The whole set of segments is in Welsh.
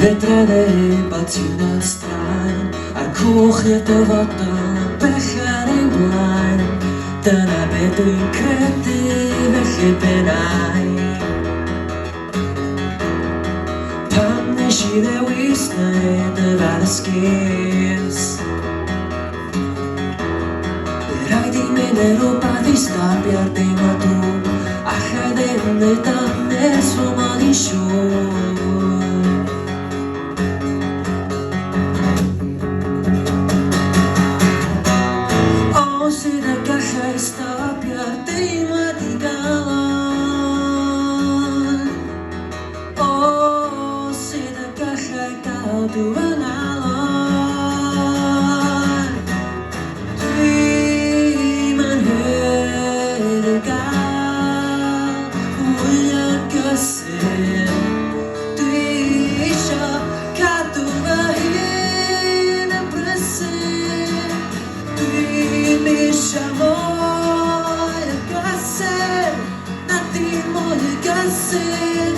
fedre baltiwn yn straen, a'r cwch i'r dyfodol bellad ein blaen. Dyna be dwi'n credu, felly benai. Pam nes I ddewis wneud y fan ysgys, rhaid I mynd yn rhywbeth I stapio'r deimladw, a chad ddim neud hanes fo mod i'n siŵr. O sydd yn gallai stopio'r deimlad I gael on. O sydd yn gallai gadw yn alon. Dwi'n anhyd I gael fwy o gysyn. Dwi isio cadw fy hun yn brysur. Dwi'n isio mwy o gysyn, na dim mwy o gysyn.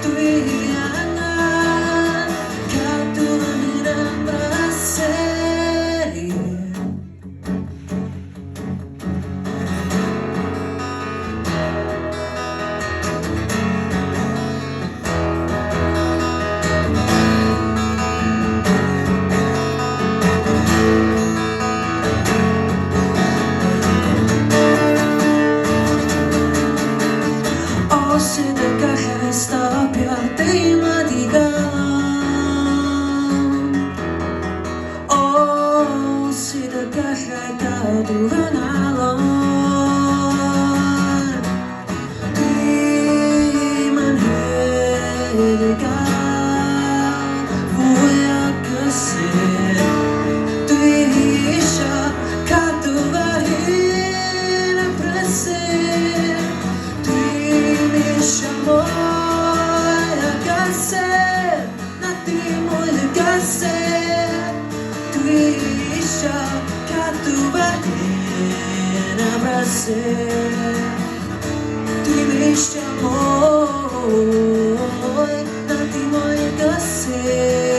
Dwi angen cadw fy hun yn brysur. O sydd yn gallai stopio'r deimlad I gael on. O sydd yn gallai gadw yn alon. Dwi'n anhyd I gael fwy o gysyn. Dwi isio cadw fy hun yn brysur. Dwi'n isio mwy o gysyn, na dim mwy o gysyn. Dwi isio cadw fy hun yn brysur. Dwi'n isio mwy, na dim mwy o gysyn.